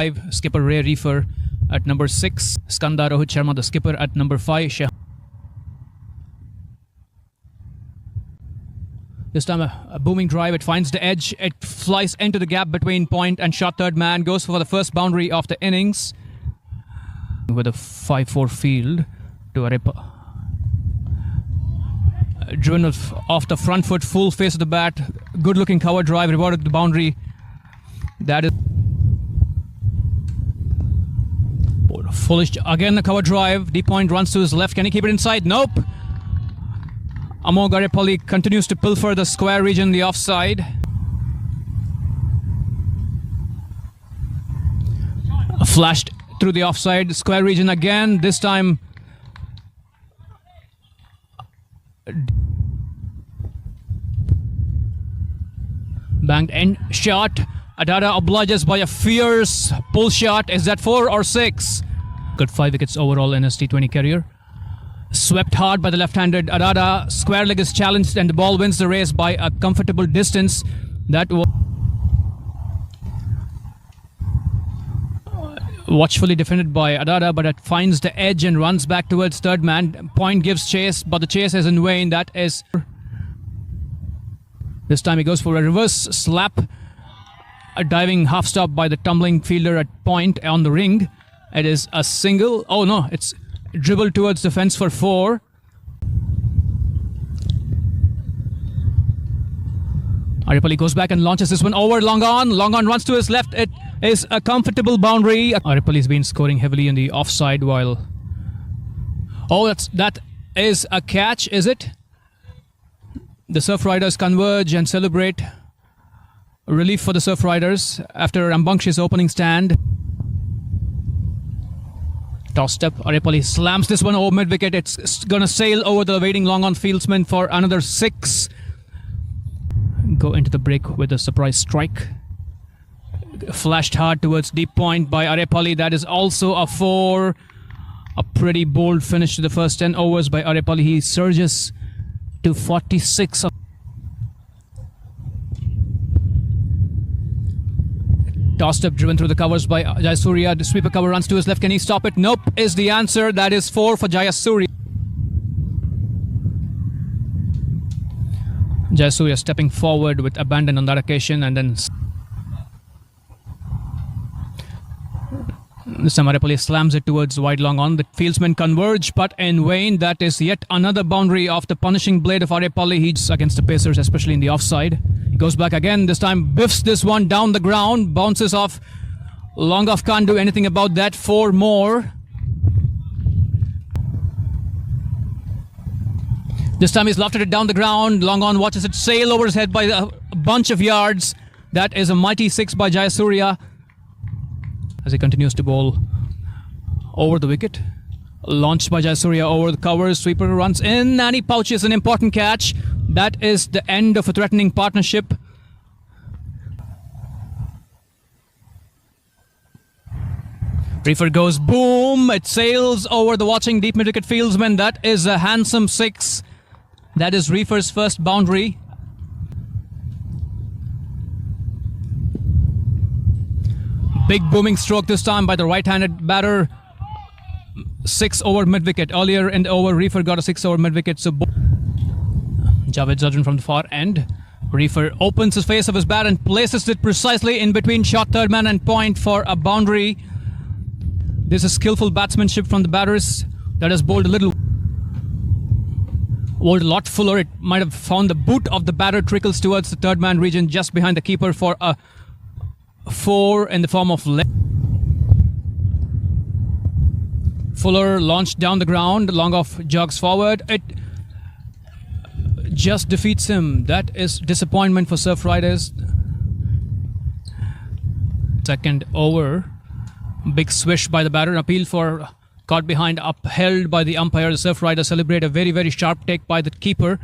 5, skipper Ray Reefer at number 6, Skanda Rohit Sharma, the skipper, at number 5. This time a booming drive, it finds the edge, it flies into the gap between point and short third man, goes for the first boundary of the innings with a 5-4 field to Arepa. Driven off the front foot, full face of the bat, good looking cover drive, rewarded the boundary. That is foolish. Again the cover drive, deep point runs to his left, can he keep it inside? Nope. Amog Arepalli continues to pilfer the square region, the offside. Flashed through the offside, square region again, this time banked end shot. Adada obliges by a fierce pull shot. Is that 4 or 6? Got 5 wickets overall in his T20 career. Swept hard by the left-handed Adada. Square leg is challenged and the ball wins the race by a comfortable distance. That was watchfully defended by Adada, but it finds the edge and runs back towards third man. Point gives chase, but the chase is in vain. That is... This time he goes for a reverse slap. A diving half stop by the tumbling fielder at point on the ring. It is a single. Oh no, it's dribbled towards the fence for 4. Arepalli goes back and launches this one over long on. Long on runs to his left. It is a comfortable boundary. Arepalli's been scoring heavily in the offside while... Oh, that is a catch, is it? The Surf Riders converge and celebrate. Relief for the Surf Riders after a rambunctious opening stand. Toss step, Arepalli slams this one over mid-wicket. It's going to sail over the waiting long-on fieldsman for another 6. Go into the break with a surprise strike. Flashed hard towards deep point by Arepalli. That is also a 4. A pretty bold finish to the first 10 overs by Arepalli. He surges to 46. Tossed up, driven through the covers by Jayasuriya. The sweeper cover runs to his left. Can he stop it? Nope is the answer. That is 4 for Jayasuriya. Jayasuriya stepping forward with abandon on that occasion, and then this time Arepalli slams it towards wide long on. The fieldsmen converge, but in vain. That is yet another boundary of the punishing blade of Arepalli. He's against the Pacers, especially in the offside. He goes back again. This time biffs this one down the ground. Bounces off. Long off can't do anything about that. 4 more. This time he's lofted it down the ground. Long on watches it sail over his head by a bunch of yards. That is a mighty 6 by Jayasuriya as he continues to bowl over the wicket. Launched by Jayasuriya over the covers. Sweeper runs in and he pouches an important catch. That is the end of a threatening partnership. Reefer goes boom. It sails over the watching deep mid-wicket fieldsman. That is a handsome 6. That is Reefer's first boundary. Big booming stroke this time by the right-handed batter. 6 over mid-wicket. Earlier in the over, Reefer got a 6 over mid-wicket. So Javed Zadran from the far end. Reefer opens his face of his bat and places it precisely in between short third man and point for a boundary. This is skillful batsmanship from the batters that has bowled a lot fuller. It might have found the boot of the batter trickles towards the third man region just behind the keeper for a 4 in the form of leg. Fuller launched down the ground. Long off jogs forward. It just defeats him. That is disappointment for Surf Riders. Second over. Big swish by the batter. Appeal for caught behind, upheld by the umpire. The Surf Riders celebrate a very, very sharp take by the keeper.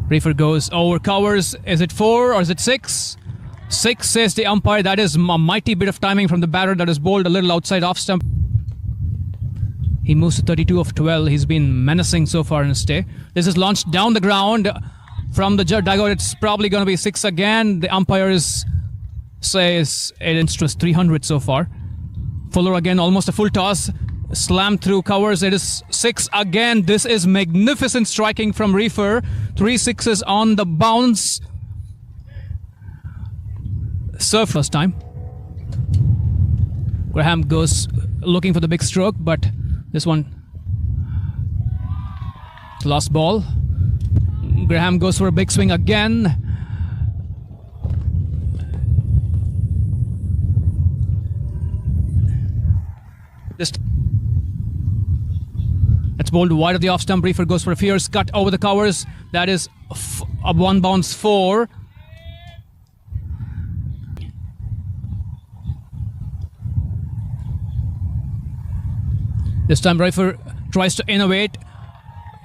Reefer goes over covers. Is it 4 or is it 6? 6 says the umpire. That is a mighty bit of timing from the batter that is bowled a little outside off stump. He moves to 32 of 12. He's been menacing so far in his stay. This is launched down the ground. from the dugout. It's probably going to be 6 again. The umpire says it was 300 so far. Fuller again, almost a full toss. Slammed through covers. It is 6 again. This is magnificent striking from Reefer. 3 sixes on the bounce. Serve first time. Graham goes looking for the big stroke, but this one, last ball. Graham goes for a big swing again. That's bowled wide of the off stump. Reefer goes for a fierce cut over the covers. That is a 1 bounce 4. This time Reefer tries to innovate.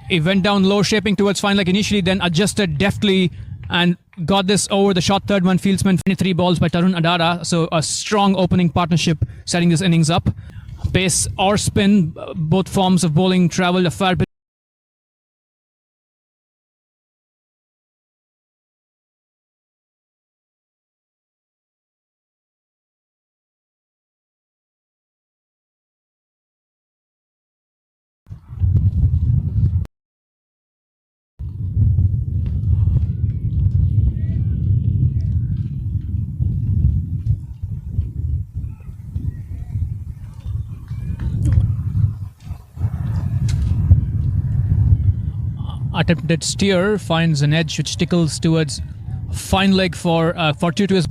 He went down low, shaping towards fine leg initially, then adjusted deftly and got this over the short third man fieldsman. 23 balls by Tarun Adara. So a strong opening partnership setting this innings up. Pace or spin, both forms of bowling travelled a fair bit. Attempted steer finds an edge which tickles towards fine leg for fortuitous.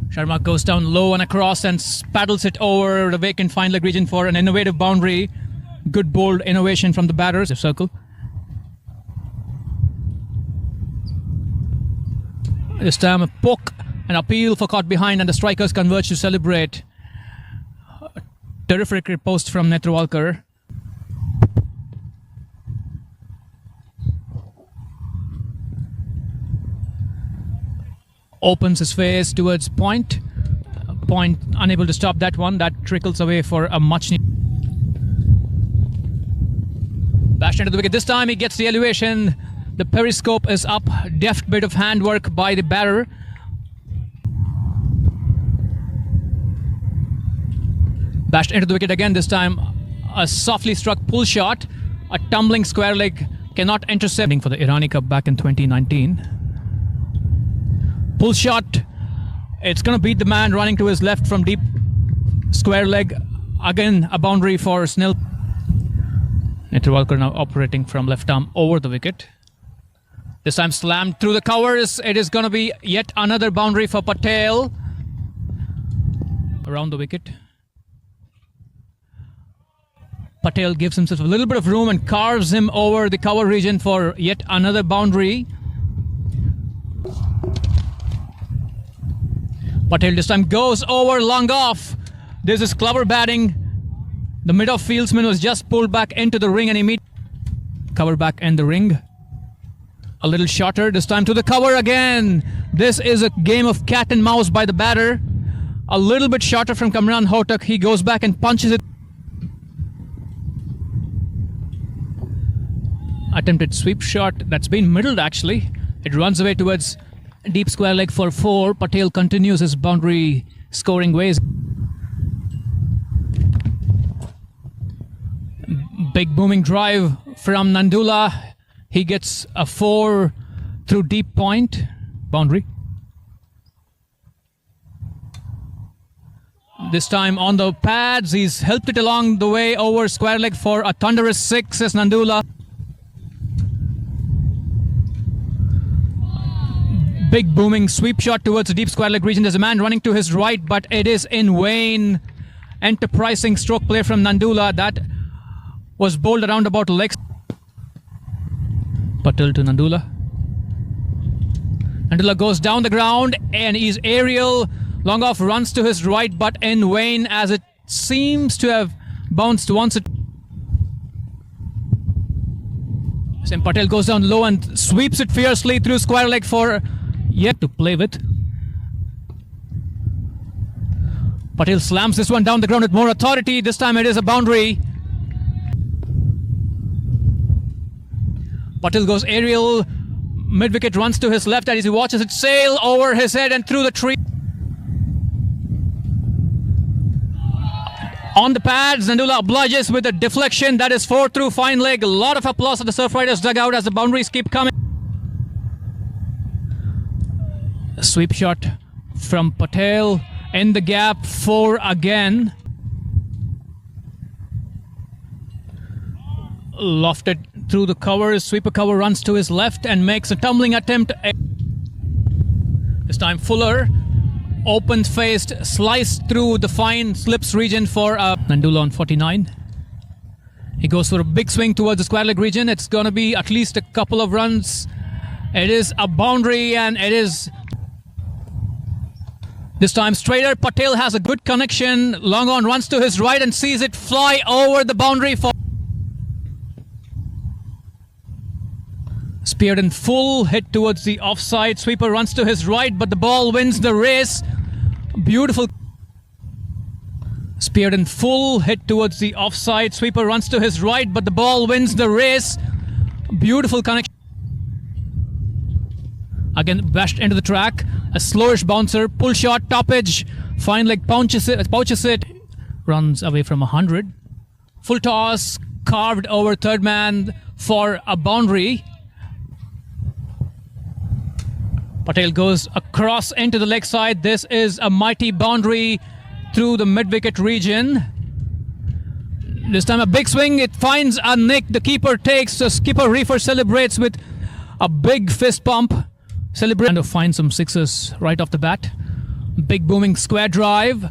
Sharma goes down low and across and paddles it over the vacant fine leg region for an innovative boundary. Good bold innovation from the batters. Circle. This time a poke, an appeal for caught behind, and the strikers converge to celebrate. Terrific post from Netrwalkar. Opens his face towards point. Point unable to stop that one. That trickles away for a much needed. Bashed into the wicket. This time he gets the elevation. The periscope is up. Deft bit of handwork by the batter. Bashed into the wicket again. This time a softly struck pull shot. A tumbling square leg cannot intercept. For the Irani Cup back in 2019. Pull shot. It's going to beat the man running to his left from deep. Square leg. Again, a boundary for Snell. Netrwalkar now operating from left arm over the wicket. This time slammed through the covers. It is going to be yet another boundary for Patel. Around the wicket. Patel gives himself a little bit of room and carves him over the cover region for yet another boundary. Patel this time goes over long off. This is clever batting. The mid-off fieldsman was just pulled back into the ring and immediately cover back in the ring. A little shorter, this time to the cover again. This is a game of cat and mouse by the batter. A little bit shorter from Kamran Hotak. He goes back and punches it. Attempted sweep shot that's been middled actually. It runs away towards deep square leg for 4. Patel continues his boundary scoring ways. Big booming drive from Nandula. He gets a 4 through deep point. Boundary. This time on the pads. He's helped it along the way over square leg for a thunderous 6 as Nandula. Big booming sweep shot towards the deep square leg region. There's a man running to his right, but it is in vain. Enterprising stroke play from Nandula that was bowled around about legs. Patel to Nandula. Nandula goes down the ground and he's aerial. Long off runs to his right, but in vain as it seems to have bounced once. Sam Patel goes down low and sweeps it fiercely through square leg for yet to play with. Patel slams this one down the ground with more authority. This time it is a boundary. Patel goes aerial. Mid-wicket runs to his left as he watches it sail over his head and through the tree. On the pads, Zandula obliges with a deflection. That is 4 through fine leg. A lot of applause at the Surf Riders dugout as the boundaries keep coming. A sweep shot from Patel in the gap. 4 again. Lofted through the covers. Sweeper cover runs to his left and makes a tumbling attempt. This time Fuller, open-faced, sliced through the fine slips region for Nandula on 49. He goes for a big swing towards the square leg region. It's going to be at least a couple of runs. It is a boundary and it is this time straighter. Patel has a good connection. Long on runs to his right and sees it fly over the boundary for speared in full, hit towards the offside. Sweeper runs to his right, but the ball wins the race. Beautiful. Speared in full, hit towards the offside. Sweeper runs to his right, but the ball wins the race. Beautiful connection. Again, bashed into the track. A slowish bouncer, pull shot, top edge. Fine leg pouches it. Runs away from 100. Full toss, carved over third man for a boundary. Patel goes across into the leg side. This is a mighty boundary through the mid-wicket region. This time a big swing. It finds a nick. The keeper takes. So skipper Reefer celebrates with a big fist pump. Celebrate and finds some sixes right off the bat. Big booming square drive.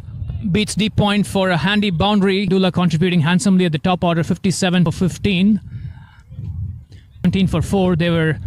Beats deep point for a handy boundary. Dula contributing handsomely at the top order. 57 for 15. 17 for 4. They were